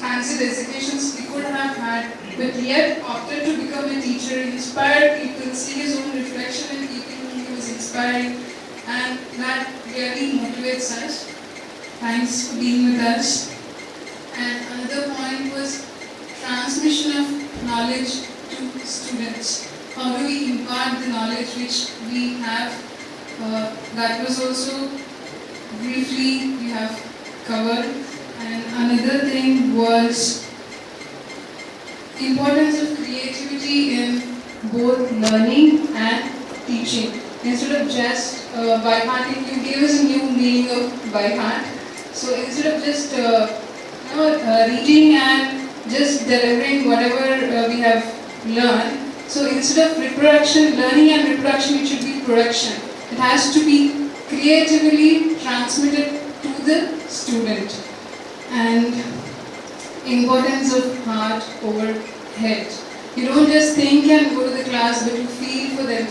fancy designations he could have had, but yet opted to become a teacher, inspired people, see his own reflection in people whom he was inspiring, and that really motivates us. Thanks for being with us. And another point was transmission of knowledge to students. How do we impart the knowledge which we have? That was also briefly we have covered. And another thing was importance of creativity in both learning and teaching. Instead of just by hearting, you gave us a new meaning of by heart. So instead of just reading and just delivering whatever we have learned, so instead of reproduction, learning and reproduction, it should be production. It has to be creatively transmitted to the student. And importance of heart over head. You don't just think and go to the class, but you feel for them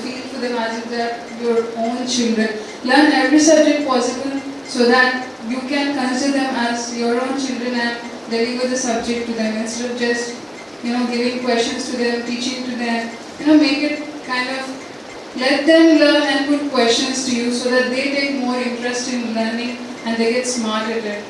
as if they are your own children. Learn every subject possible so that you can consider them as your own children and deliver the subject to them instead of just giving questions to them, teaching to them. Make it kind of let them learn and put questions to you so that they take more interest in learning and they get smart at it.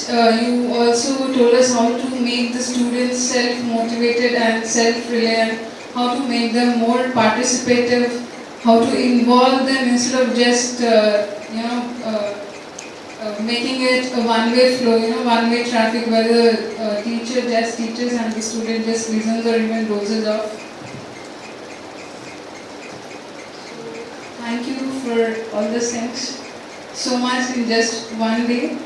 You also told us how to make the students self-motivated and self-reliant, how to make them more participative, how to involve them instead of just making it a one-way flow, one-way traffic where the teacher just teaches and the student just listens or even dozes off. Thank you for all these things so much in just one day.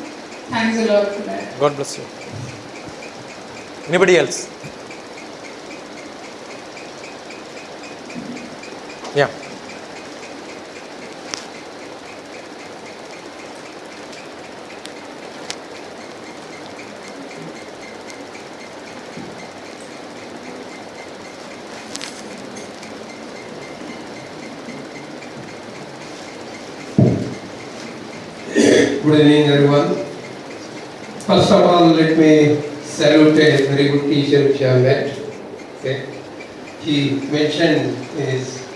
Thanks a lot for that. God bless you. Anybody else? Yeah. Good evening, everyone. First of all, let me salute a very good teacher which I have met. Okay. He mentioned in his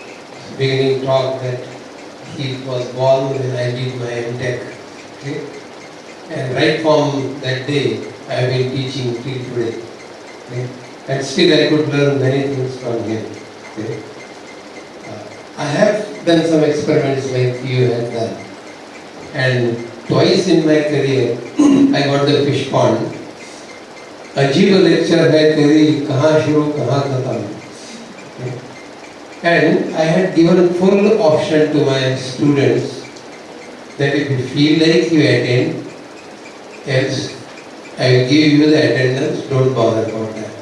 beginning talk that he was born when I did my MTech. Okay. And right from that day, I have been teaching till today. Okay. And still I could learn many things from him. Okay. I have done some experiments like you have done. And twice in my career, I got the fish pond. अजीब lecture है तेरी कहाँ शुरू कहाँ खत्म. And I had given full option to my students that if you feel like you attend, else I will give you the attendance. Don't bother about that.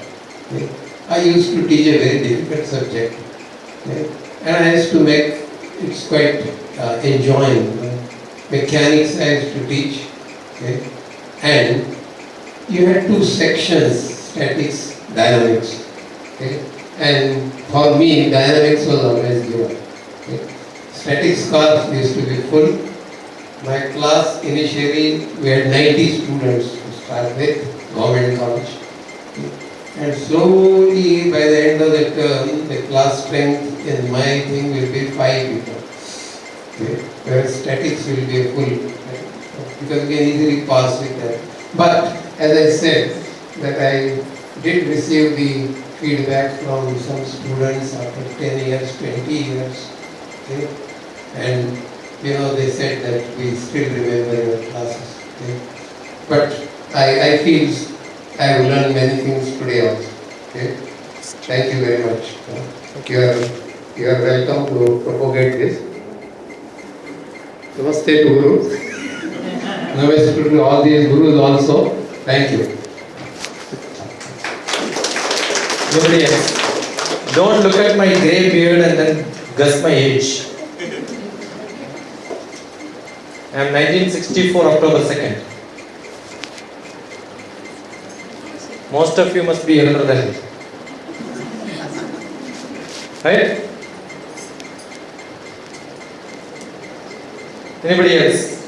I used to teach a very difficult subject, and I used to make it's quite enjoying. Mechanics I used to teach, and you had two sections, statics, dynamics, and for me dynamics was always given. Statics class used to be full. My class initially we had 90 students to start with, government college, and slowly by the end of the term the class strength in my thing will be 5 people. Whereas statics will be a full, because we can easily pass with that. But as I said, that I did receive the feedback from some students after 10 years, 20 years, and they said that we still remember your classes. But I feel I have learned many things today also. Thank you very much. You are welcome to propagate this. Namaste to Guru. Namaste to all these Gurus also. Thank you. Nobody else. Don't look at my grey beard and then guess my age. I am 1964 October 2nd. Most of you must be younger than me. Right? Anybody else?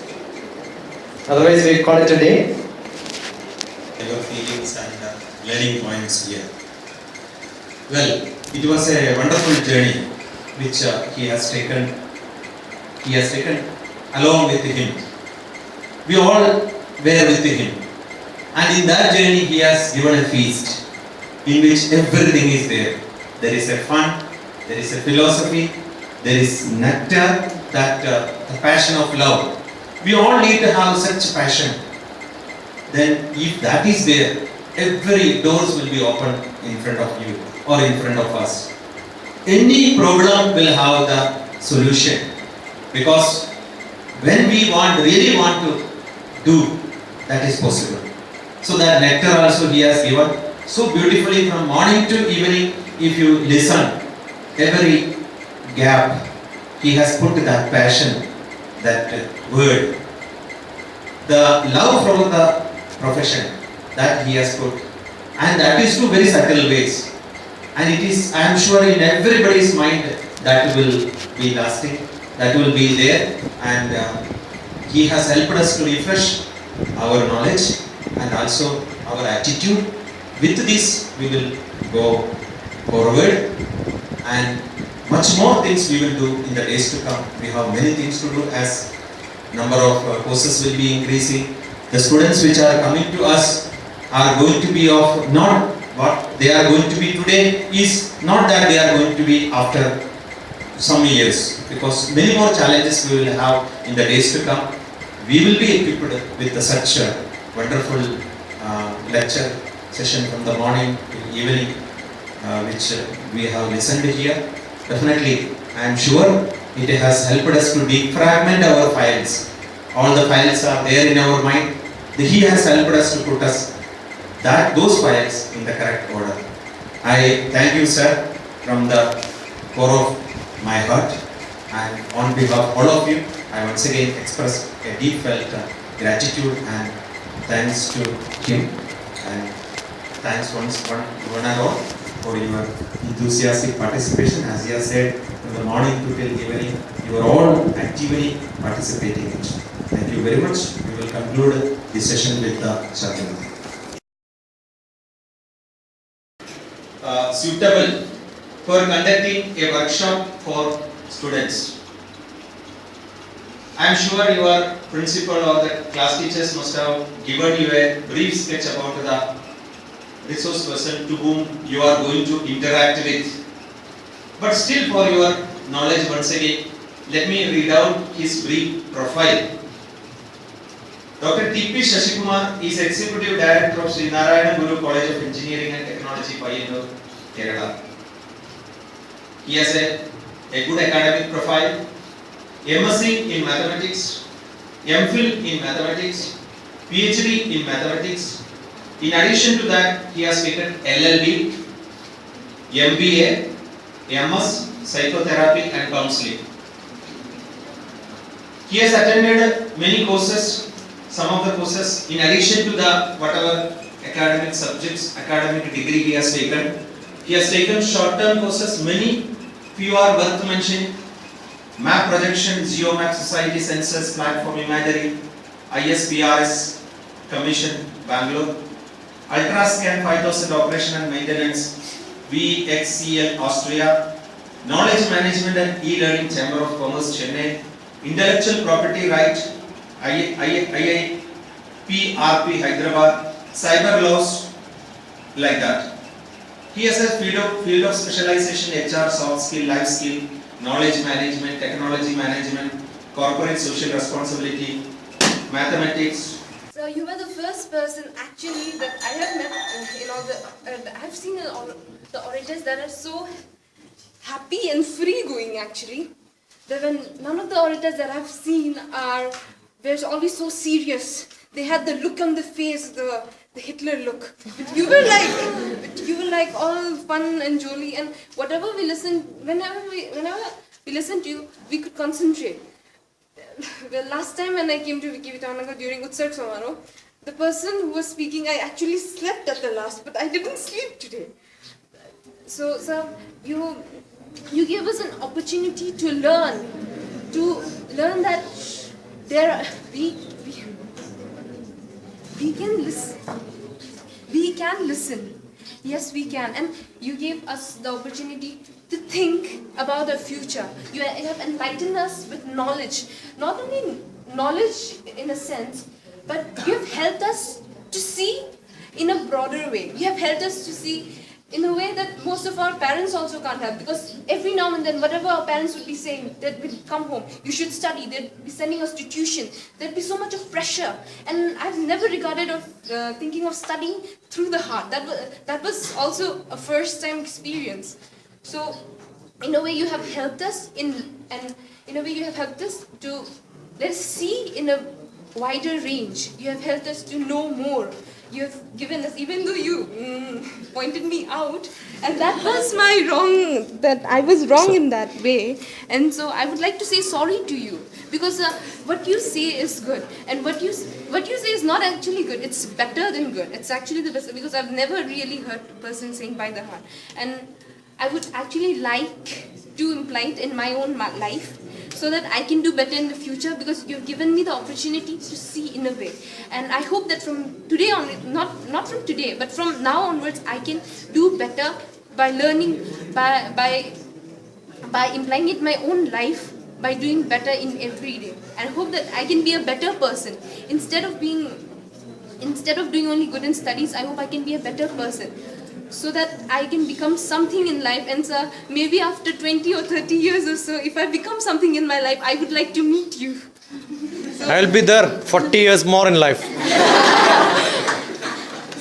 Otherwise, we call it a day. Your feelings and learning points here. Well, it was a wonderful journey which he has taken along with him. We all were with him, and in that journey he has given a feast in which everything is there. There is a fun, there is a philosophy, there is nectar, that the passion of love. We all need to have such passion. Then if that is there, every doors will be open in front of you or in front of us. Any problem will have the solution, because when we really want to do, that is possible. So that nectar also he has given so beautifully from morning to evening. If you listen, every gap he has put that passion, that word, the love from the profession that he has put, and that is to very subtle ways, and it is, I am sure, in everybody's mind that will be lasting, that will be there, and he has helped us to refresh our knowledge and also our attitude. With this we will go forward, and much more things we will do in the days to come. We have many things to do, as number of courses will be increasing. The students which are coming to us are going to be of not what they are going to be today, is not that they are going to be after some years, because many more challenges we will have in the days to come. We will be equipped with such a wonderful lecture session from the morning to evening, which we have listened here. Definitely, I am sure it has helped us to defragment our files. All the files are there in our mind. He has helped us to put those files in the correct order. I thank you, sir, from the core of my heart, and on behalf of all of you, I once again express a deep felt gratitude and thanks to him, and thanks one and all for your enthusiastic participation. As he has said, from the morning to till evening, you are all actively participating in it. Thank you very much. We will conclude this session with the Shadana. Suitable for conducting a workshop for students. I am sure your principal or the class teachers must have given you a brief sketch about the resource person to whom you are going to interact with. But still, for your knowledge, once again, let me read out his brief profile. Dr. T.P. Shashikumar is Executive Director of Sri Narayana Guru College of Engineering and Technology, Payyanur, Kerala. He has a good academic profile, MSc in Mathematics, MPhil in Mathematics, PhD in Mathematics. In addition to that, he has taken LLB, MBA, MS, Psychotherapy and Counseling. He has attended many courses, some of the courses, in addition to the whatever academic subjects, academic degree he has taken. He has taken short-term courses, many, few are worth mentioning. Map projection, Geomap Society Sensors Platform Imagery, ISPRS Commission, Bangalore. Ultrascan 5000 Operation and Maintenance, VXCL Austria. Knowledge Management and E-Learning, Chamber of Commerce, Chennai. Intellectual Property Right, IIPRP Hyderabad. Cyber Laws, like that. He has a field of specialization: HR, soft skill, life skill, knowledge management, technology management, corporate social responsibility, mathematics. So you were the first person actually that I have met in all the, I have seen all the orators that are so happy and free going actually. None of the orators that I've seen were always so serious. They had the look on the face, the Hitler look. But you were like all fun and jolly, and whatever we listened, whenever we listened to you, we could concentrate. Well, last time when I came to Vicky Vitanagar during Utsav Samaro, the person who was speaking, I actually slept at the last, but I didn't sleep today. So you gave us an opportunity to learn that we can listen. We can listen. Yes, we can. And you gave us the opportunity to think about the future. You have enlightened us with knowledge. Not only knowledge in a sense, but you have helped us to see in a broader way. You have helped us to see in a way that most of our parents also can't have, because every now and then whatever our parents would be saying, that we'd come home, you should study, they'd be sending us to tuition, there'd be so much of pressure, and I've never regarded of thinking of studying through the heart. That was also a first time experience. So in a way you have helped us to let us see in a wider range. You have helped us to know more. You have given us, even though you pointed me out, and that was my wrong, that I was wrong in that way. And so I would like to say sorry to you, because what you say is good, and what you say is not actually good. It's better than good. It's actually the best, because I've never really heard a person saying by the heart. And I would actually like to imply it in my own life, so that I can do better in the future, because you've given me the opportunity to see in a way. And I hope that from today on, not from today, but from now onwards, I can do better by learning, by implying it in my own life, by doing better in every day. And I hope that I can be a better person. Instead of doing only good in studies, I hope I can be a better person, so that I can become something in life. And so maybe after 20 or 30 years or so, if I become something in my life, I would like to meet you. I'll be there 40 years more in life.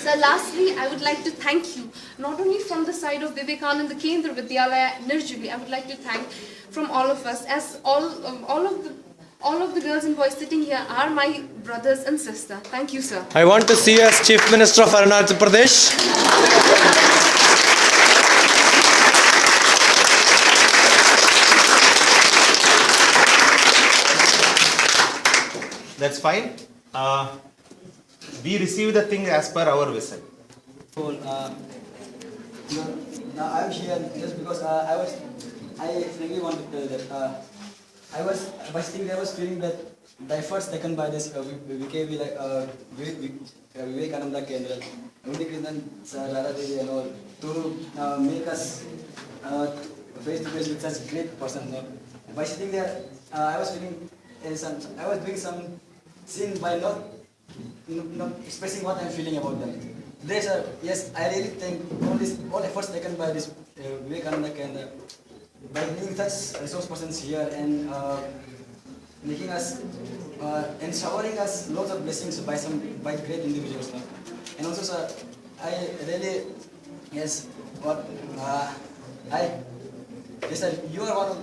So lastly, I would like to thank you, not only from the side of Vivekananda Kendra Vidyalaya Nirjuli, I would like to thank from all of us, as all of the girls and boys sitting here are my brothers and sisters. Thank you, sir. I want to see you as Chief Minister of Arunachal Pradesh. That's fine. We receive the thing as per our vessel. Now I'm here just because I really want to tell that by sitting there I was feeling that the efforts taken by this VKV Vivekananda Kendra, Undikrishnan Sir, Radha Devi and all, to make us face to face with such great person. By sitting there, I was feeling I was doing some sin by not expressing what I'm feeling about them. Yes, I really thank all efforts taken by this Vivekananda Kendra, by being such resource persons here and making us and showering us lots of blessings by great individuals. And also, sir, I really sir, you are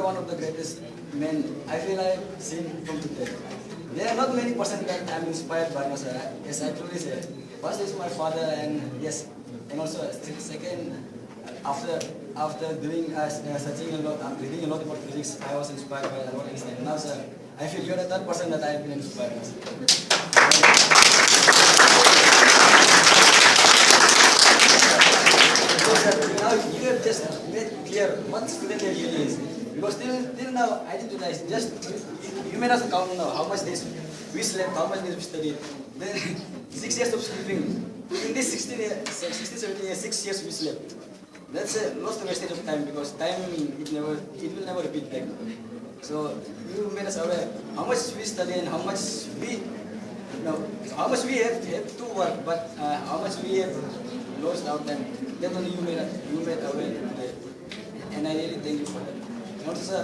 one of the greatest men I feel I've seen from today. There are not many persons that I'm inspired by, sir. Yes, I truly say. First is my father, and yes, and also second, after doing searching a lot, reading a lot about physics, I was inspired by Albert Einstein. Now, sir, I feel you're the third person that I've been inspired by. Now you have just made clear what student really is. Because till now, I didn't realize, you made us count now how much days we slept, how much days we studied. Then 6 years of sleeping. In this 16, 17 years, 6 years we slept. That's a lost wastage of time, because time, it will never repeat back. So you made us aware how much we study and how much we have to work, but how much we have lost our time. Then only you made aware today. And I really thank you for that. And also, sir,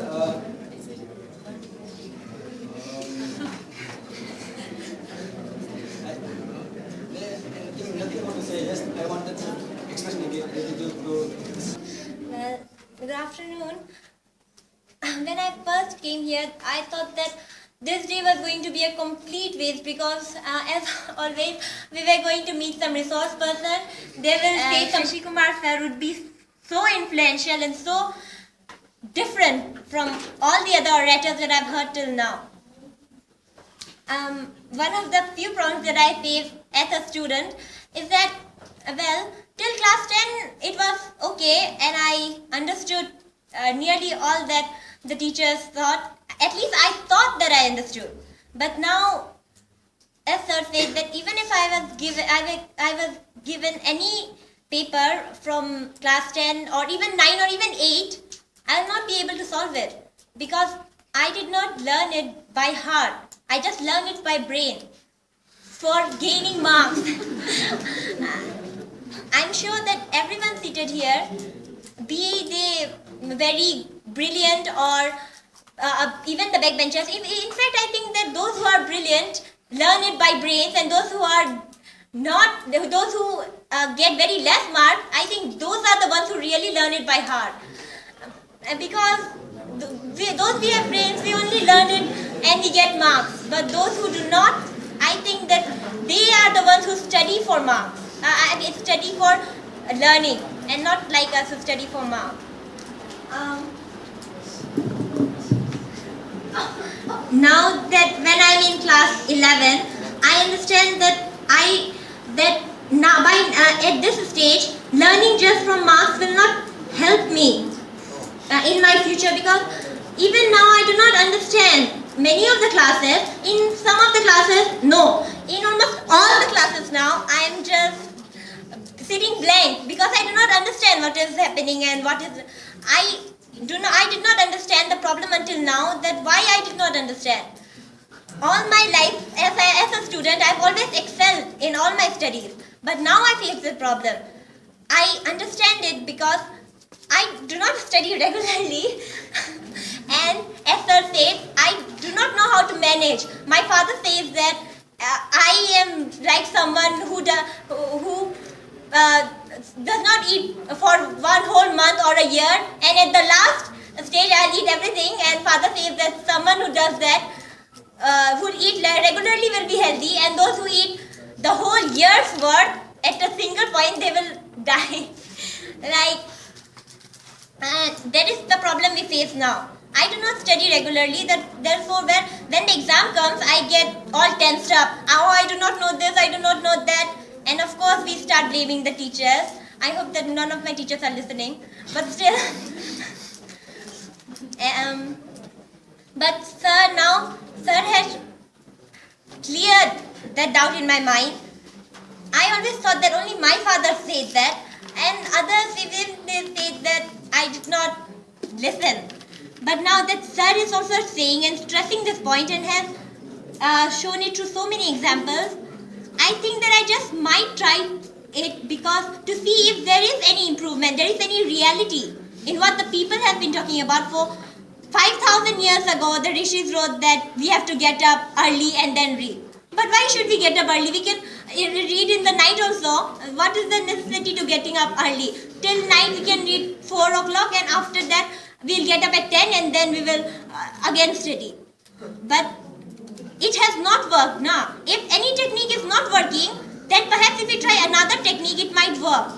nothing more to say. Just I wanted to express my gratitude to. Well, good afternoon. When I first came here, I thought that this day was going to be a complete waste, because as always, we were going to meet some resource person. They will say Shashi Kumar sir would be so influential and so different from all the other orators that I've heard till now. One of the few problems that I face as a student is that, well, till class 10 it was okay and I understood nearly all that the teachers thought. at least I thought that I understood. But now, as sir said, that even if I was given any paper from class 10 or even 9 or even 8, I will not be able to solve it because I did not learn it by heart. I just learned it by brain for gaining marks. I'm sure that everyone seated here, be they very brilliant or even the backbenchers, in fact I think that those who are brilliant learn it by brains, and those who are not, those who get very less marks, I think those are the ones who really learn it by heart. Because those we have brains, we only learn it and we get marks. But those who do not, I think that they are the ones who study for marks. Study for learning, and not like us who study for marks. Now that when I'm in class 11, I understand that now at this stage, learning just from marks will not help me in my future, because even now I do not understand many of the classes. In some of the classes, no. In almost all the classes now, I am just sitting blank because I do not understand what is happening and what is. I did not understand the problem until now. That why I did not understand. All my life as a student, I've always excelled in all my studies. But now I face the problem. I understand it because I do not study regularly. And as sir said, I do not know how to manage. My father says that I am like someone who does not eat for one whole month or a year, and at the last stage I'll eat everything, and father says that someone who does that, who eat regularly will be healthy, and those who eat the whole year's worth at a single point, they will die. That is the problem we face now. I do not study regularly, therefore when the exam comes, I get all tensed up. Oh, I do not know this, I do not know that. And of course, we start blaming the teachers. I hope that none of my teachers are listening. But still, but sir has cleared that doubt in my mind. I always thought that only my father said that, and others even they said that I did not listen. But now that sir is also saying and stressing this point and has shown it through so many examples, I think that I just might try it because to see if there is any improvement, there is any reality in what the people have been talking about. For 5,000 years ago, the rishis wrote that we have to get up early and then read. But why should we get up early? We can read in the night also. What is the necessity to getting up early? Till night we can read 4 o'clock, and after that we'll get up at 10 and then we will again study. But it has not worked now. If any technique is not working, then perhaps if we try another technique, it might work.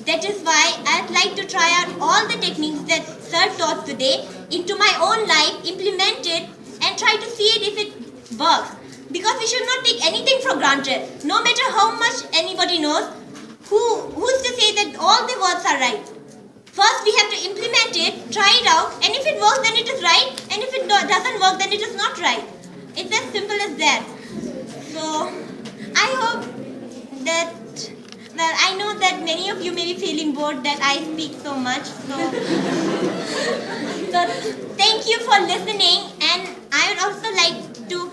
That is why I'd like to try out all the techniques that sir taught today into my own life, implement it, and try to see it if it works. Because we should not take anything for granted. No matter how much anybody knows, who's to say that all the words are right? First we have to implement it, try it out, and if it works then it is right, and if it doesn't work then it is not right. It's as simple as that. So I hope that, well, I know that many of you may be feeling bored that I speak so much. So thank you for listening, and I would also like to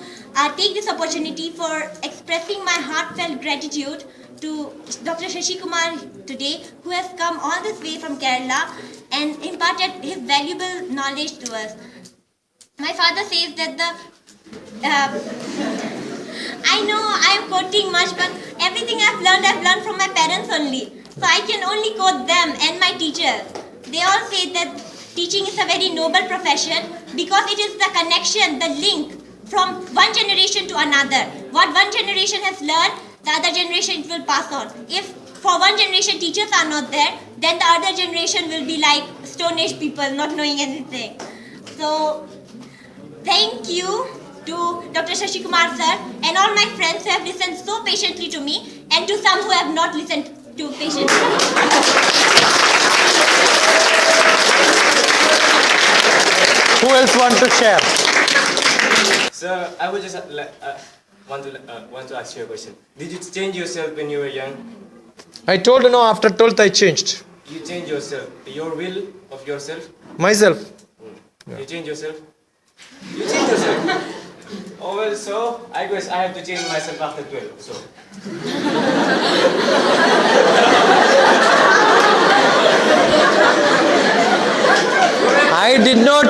take this opportunity for expressing my heartfelt gratitude to Dr. Shashi Kumar today, who has come all this way from Kerala and imparted his valuable knowledge to us. My father says that I know I am quoting much, but everything I've learned from my parents only. So I can only quote them and my teachers. They all say that teaching is a very noble profession because it is the connection, the link from one generation to another. What one generation has learned, the other generation will pass on. If for one generation teachers are not there, then the other generation will be like Stone Age people, not knowing anything. So thank you to Dr. Shashi Kumar sir and all my friends who have listened so patiently to me, and to some who have not listened to patiently. Who else want to share? Sir, I would just want to ask you a question. Did you change yourself when you were young? I told you no, after 12th I changed. You change yourself, your will of yourself. Myself. You change yourself. You change yourself. Oh well, so I guess I have to change myself after 12. So. I did not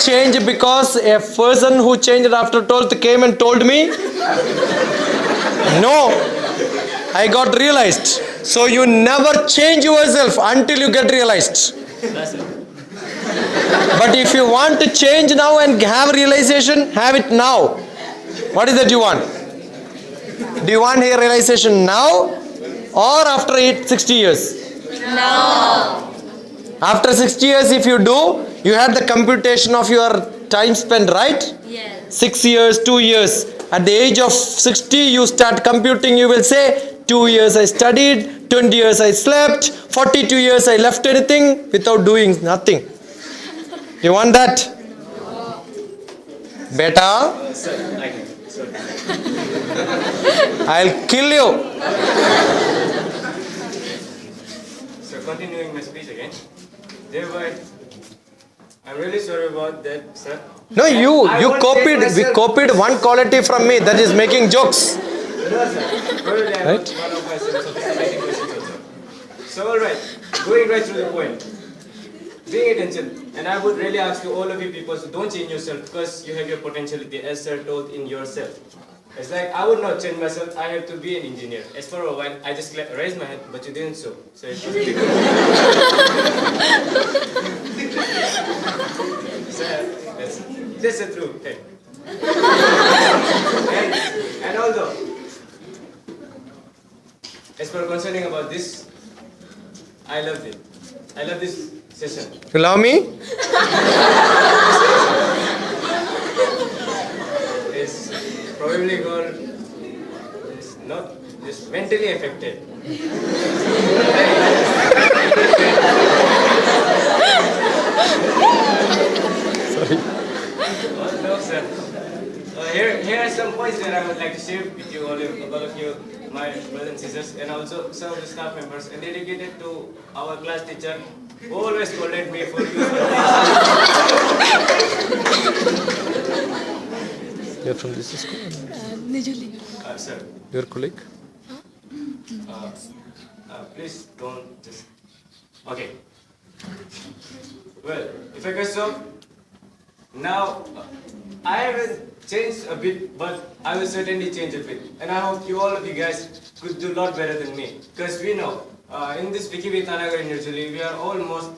change because a person who changed after 12th came and told me. No, I got realized. So you never change yourself until you get realized. That's it. But if you want to change now and have realization, have it now. What is that you want? Do you want a realization now or after 60 years? No. After 60 years, if you do, you had the computation of your time spent, right? Yes. 6 years, 2 years. At the age of 60, you start computing. You will say, 2 years I studied, 20 years I slept, 42 years I left anything without doing nothing. You want that? Beta, Sir, I can. Sorry. I'll kill you. So continuing my speech again. Thereby, I'm really sorry about that, sir. No, I you won't copied, take we myself- copied one quality from me, that is making jokes. No, sir. Probably I Right? was one of my sophisticated questions also. So, alright, going right through the point. Paying attention, and I would really ask you, all of you people, so don't change yourself because you have your potentiality, as sir told in yourself. It's like I would not change myself, I have to be an engineer. As for a while, I just raised my hand, but you didn't so. So it was big. Sir, that's the truth. Hey. And although, as for concerning about this, I loved it. I love this session. You love me? Is probably God is not just mentally affected. Sorry. Oh, no, sir. Here are some points that I would like to share with you, all of you, my brothers and sisters, and also some of the staff members, and dedicated to our class teacher, who always scolded me for using things. You're from this school? Sir, Your colleague? please don't just. Okay. Well, if I guess so, now I haven't changed a bit, but I will certainly change a bit. And I hope all of you guys could do a lot better than me. Because we know, in this Vicky Vitanagar in New Delhi, we are almost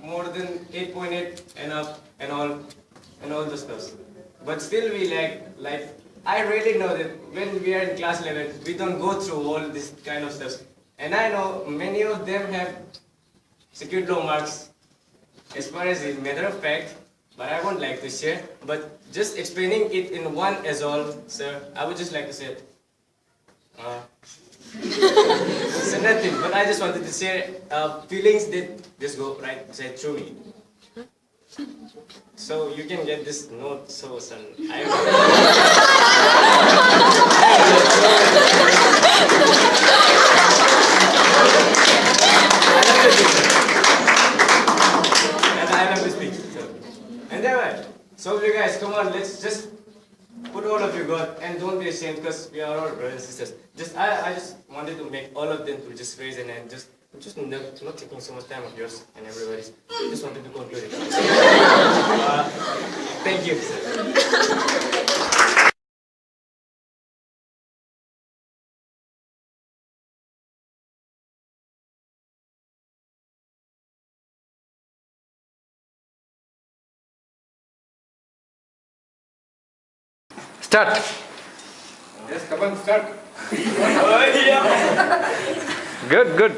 more than 8.8 and up and all the stuff. But still we like, I really know that when we are in class 11, we don't go through all this kind of stuff. And I know many of them have secured low marks as far as a matter of fact, but I won't like to share. But just explaining it in one as all, sir, I would just like to say, so nothing, but I just wanted to share feelings that just go right through me. So you can get this note, so son. I love to speak. And then what? So you guys, come on, let's just put all of you God and don't be ashamed because we are all brothers and sisters. I just wanted to make all of them to just raise an hand, just not taking so much time of yours and everybody's. Just wanted to conclude it. Thank you, sir. Start. Yes, come on, start. Good.